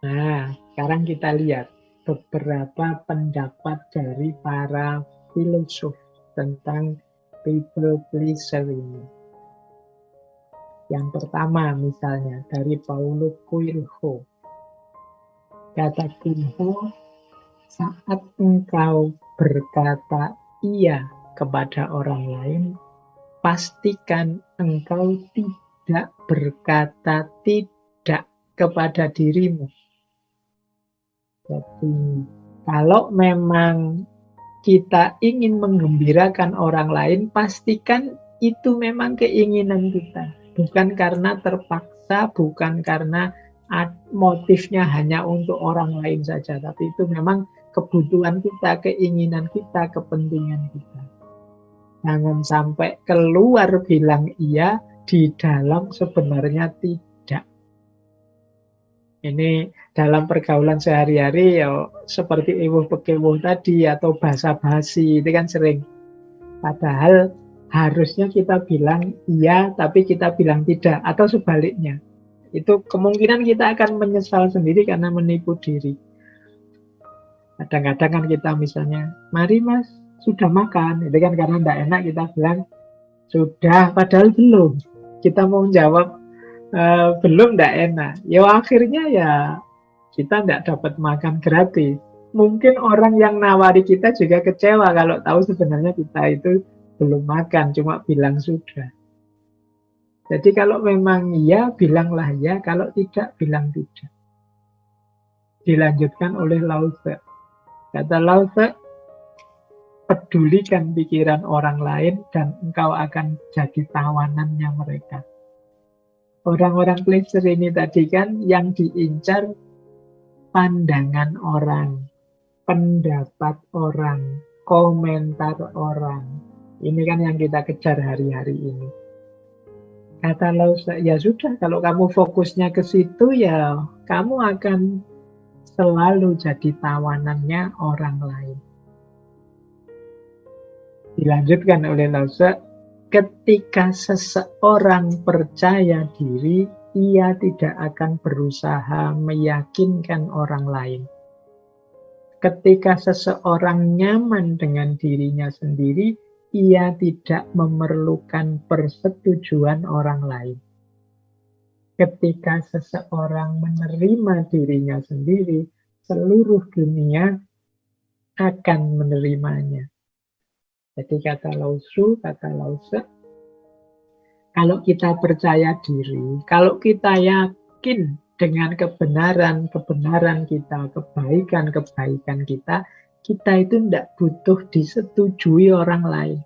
Nah, sekarang kita lihat beberapa pendapat dari para filosof tentang people pleaser ini. Yang pertama misalnya dari Paulo Coelho. Kata Coelho, saat engkau berkata iya kepada orang lain, pastikan engkau tidak berkata tidak kepada dirimu. Jadi, kalau memang kita ingin menggembirakan orang lain, pastikan itu memang keinginan kita. Bukan karena terpaksa, bukan karena motifnya hanya untuk orang lain saja. Tapi itu memang kebutuhan kita, keinginan kita, kepentingan kita. Jangan sampai keluar bilang iya, di dalam sebenarnya tidak. Ini dalam pergaulan sehari-hari ya seperti ewuh pekewuh tadi atau basa-basi itu kan sering. Padahal harusnya kita bilang iya tapi kita bilang tidak atau sebaliknya. Itu kemungkinan kita akan menyesal sendiri karena menipu diri. Kadang-kadang kan kita misalnya, mari mas, sudah makan. Itu kan karena tidak enak kita bilang sudah, padahal belum. Kita mau jawab belum, tidak enak. Ya akhirnya ya kita tidak dapat makan gratis. Mungkin orang yang nawari kita juga kecewa kalau tahu sebenarnya kita itu belum makan, cuma bilang sudah. Jadi kalau memang iya, bilanglah ya. Kalau tidak, bilang tidak. Dilanjutkan oleh Lao Tse. Kata Lao Tse, pedulikan pikiran orang lain dan engkau akan jadi tawanannya mereka. Orang-orang pleaser ini tadi kan yang diincar pandangan orang, pendapat orang, komentar orang. Ini kan yang kita kejar hari-hari ini. Kata Lao Tse, ya sudah, kalau kamu fokusnya ke situ ya kamu akan selalu jadi tawanannya orang lain. Dilanjutkan oleh Lao Tse, ketika seseorang percaya diri, ia tidak akan berusaha meyakinkan orang lain. Ketika seseorang nyaman dengan dirinya sendiri, ia tidak memerlukan persetujuan orang lain. Ketika seseorang menerima dirinya sendiri, seluruh dunia akan menerimanya. Jadi kata Lao Tse, kalau kita percaya diri, kalau kita yakin dengan kebenaran kita, kebaikan kita itu tidak butuh disetujui orang lain.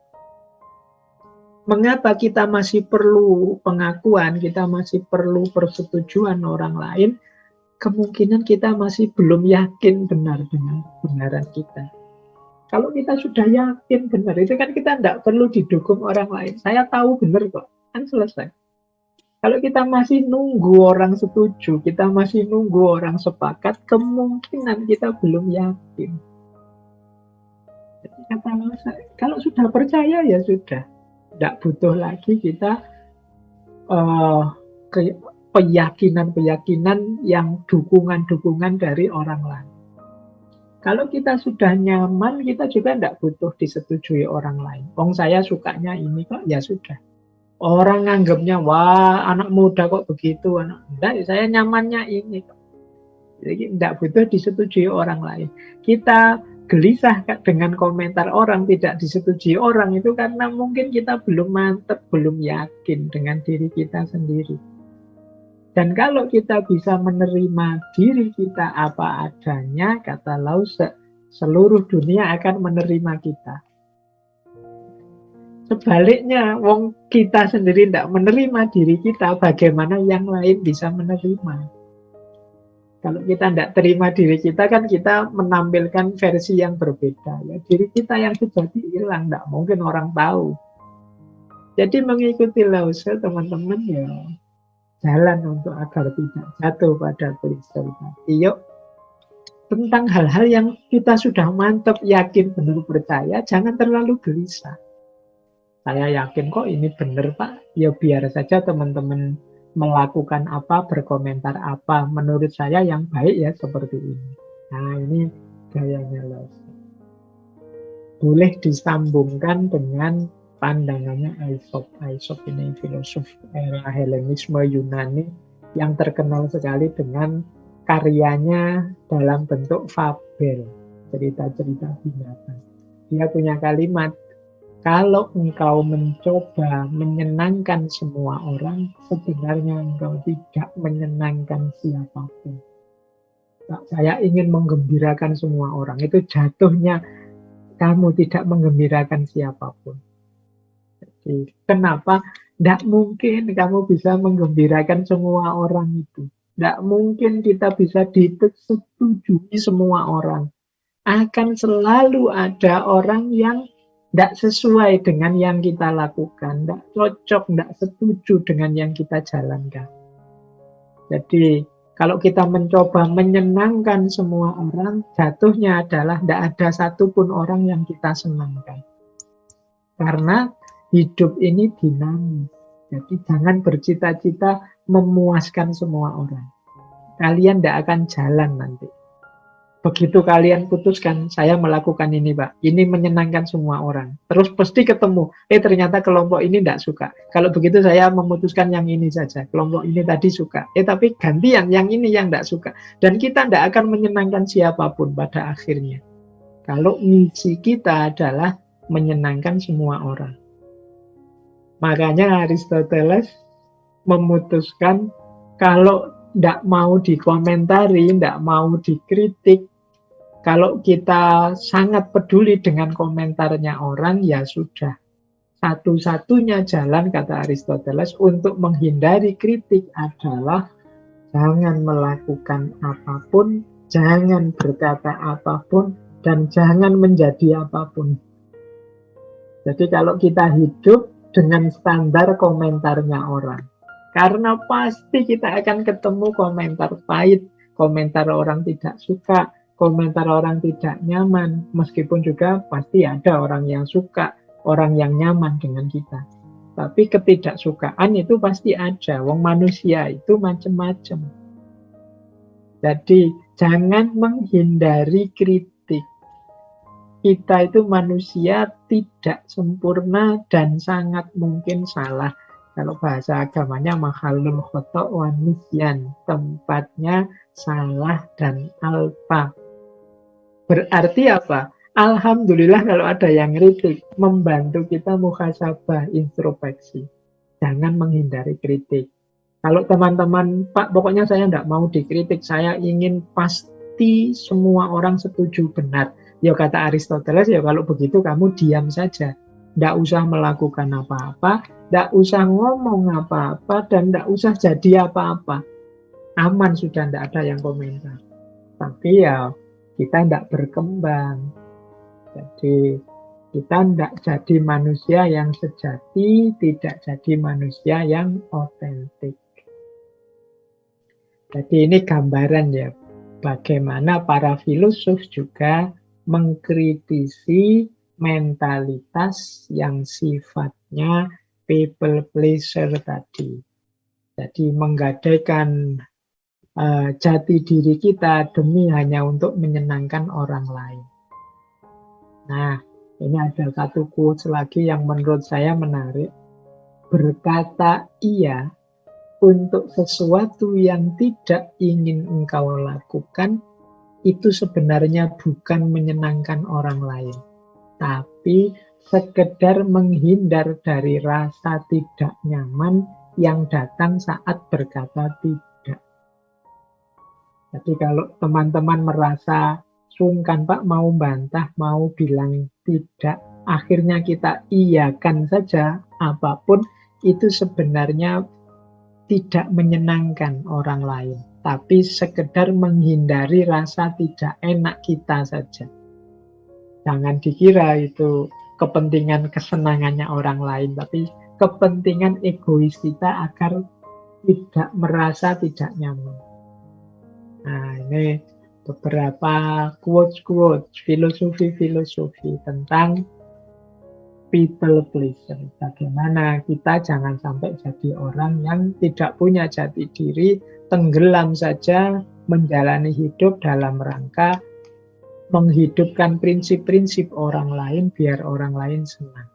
Mengapa kita masih perlu pengakuan, kita masih perlu persetujuan orang lain? Kemungkinan kita masih belum yakin benar dengan kebenaran kita. Kalau kita sudah yakin benar, itu kan kita tidak perlu didukung orang lain. Saya tahu benar kok, kan selesai. Kalau kita masih nunggu orang setuju, kita masih nunggu orang sepakat, kemungkinan kita belum yakin. Jadi kata kalau sudah percaya ya sudah. Tidak butuh lagi kita keyakinan-keyakinan yang dukungan-dukungan dari orang lain. Kalau kita sudah nyaman, kita juga tidak butuh disetujui orang lain. Saya sukanya ini kok, ya sudah. Orang nganggapnya, wah anak muda kok begitu. Enggak, saya nyamannya ini kok. Jadi tidak butuh disetujui orang lain. Kita gelisah dengan komentar orang, tidak disetujui orang, itu karena mungkin kita belum mantap, belum yakin dengan diri kita sendiri. Dan kalau kita bisa menerima diri kita apa adanya, kata Lao Tse, seluruh dunia akan menerima kita. Sebaliknya, kita sendiri tidak menerima diri kita, bagaimana yang lain bisa menerima? Kalau kita tidak terima diri kita, kan kita menampilkan versi yang berbeda. Ya, diri kita yang sejati hilang, tidak mungkin orang tahu. Jadi mengikuti Lao Tse, teman-teman, ya jalan untuk agar tidak jatuh pada pleaser tadi. Yuk, tentang hal-hal yang kita sudah mantap, yakin, benar percaya, jangan terlalu gelisah. Saya yakin kok ini benar Pak, ya biar saja teman-teman melakukan apa, berkomentar apa. Menurut saya yang baik ya seperti ini. Nah, ini gayanya Lawson. Boleh disambungkan dengan pandangannya Aesop. Aesop ini filosof era Helenisme Yunani yang terkenal sekali dengan karyanya dalam bentuk fabel, cerita-cerita binatang. Dia punya kalimat, kalau engkau mencoba menyenangkan semua orang, sebenarnya engkau tidak menyenangkan siapapun. Saya ingin menggembirakan semua orang. Itu jatuhnya kamu tidak menggembirakan siapapun. Jadi, kenapa? Tidak mungkin kamu bisa menggembirakan semua orang itu. Tidak mungkin kita bisa disetujui semua orang. Akan selalu ada orang yang tidak sesuai dengan yang kita lakukan, tidak cocok, tidak setuju dengan yang kita jalankan. Jadi, kalau kita mencoba menyenangkan semua orang, jatuhnya adalah tidak ada satupun orang yang kita senangkan. Karena hidup ini dinamis. Jadi jangan bercita-cita memuaskan semua orang. Kalian tidak akan jalan nanti. Begitu kalian putuskan, saya melakukan ini Pak, ini menyenangkan semua orang. Terus pasti ketemu, ternyata kelompok ini tidak suka. Kalau begitu saya memutuskan yang ini saja, kelompok ini tadi suka. Tapi gantian, yang ini yang tidak suka. Dan kita tidak akan menyenangkan siapapun pada akhirnya. Kalau misi kita adalah menyenangkan semua orang. Makanya Aristoteles memutuskan kalau tidak mau dikomentari, tidak mau dikritik, kalau kita sangat peduli dengan komentarnya orang, ya sudah. Satu-satunya jalan, kata Aristoteles, untuk menghindari kritik adalah jangan melakukan apapun, jangan berkata apapun, dan jangan menjadi apapun. Jadi kalau kita hidup dengan standar komentarnya orang, karena pasti kita akan ketemu komentar pahit, komentar orang tidak suka, komentar orang tidak nyaman, meskipun juga pasti ada orang yang suka, orang yang nyaman dengan kita. Tapi ketidaksukaan itu pasti ada, wong manusia itu macam-macam. Jadi jangan menghindari kritik. Kita itu manusia tidak sempurna dan sangat mungkin salah. Kalau bahasa agamanya mahalul khoto' wa nisyan, tempatnya salah dan alpa. Berarti apa? Alhamdulillah kalau ada yang kritik, membantu kita muhasabah, introspeksi. Jangan menghindari kritik. Kalau teman-teman, Pak, pokoknya saya tidak mau dikritik, saya ingin pasti semua orang setuju benar. Ya kata Aristoteles, ya kalau begitu kamu diam saja. Tidak usah melakukan apa-apa, tidak usah ngomong apa-apa, dan tidak usah jadi apa-apa. Aman sudah, tidak ada yang komentar. Tapi ya kita tidak berkembang. Jadi kita tidak jadi manusia yang sejati, tidak jadi manusia yang otentik. Jadi ini gambaran ya, bagaimana para filosof juga mengkritisi mentalitas yang sifatnya people pleaser tadi. Jadi menggadaikan jati diri kita demi hanya untuk menyenangkan orang lain. Nah, ini ada satu quotes lagi yang menurut saya menarik. Berkata iya untuk sesuatu yang tidak ingin engkau lakukan, itu sebenarnya bukan menyenangkan orang lain, tapi sekedar menghindar dari rasa tidak nyaman yang datang saat berkata tidak. Jadi kalau teman-teman merasa sungkan, Pak, mau bantah, mau bilang tidak, akhirnya kita iyakan saja apapun, itu sebenarnya tidak menyenangkan orang lain, tapi sekedar menghindari rasa tidak enak kita saja. Jangan dikira itu kepentingan kesenangannya orang lain, tapi kepentingan egois kita agar tidak merasa tidak nyaman. Nah, ini beberapa quotes-quotes, filosofi-filosofi tentang people pleaser. Bagaimana kita jangan sampai jadi orang yang tidak punya jati diri, tenggelam saja menjalani hidup dalam rangka menghidupkan prinsip-prinsip orang lain biar orang lain senang.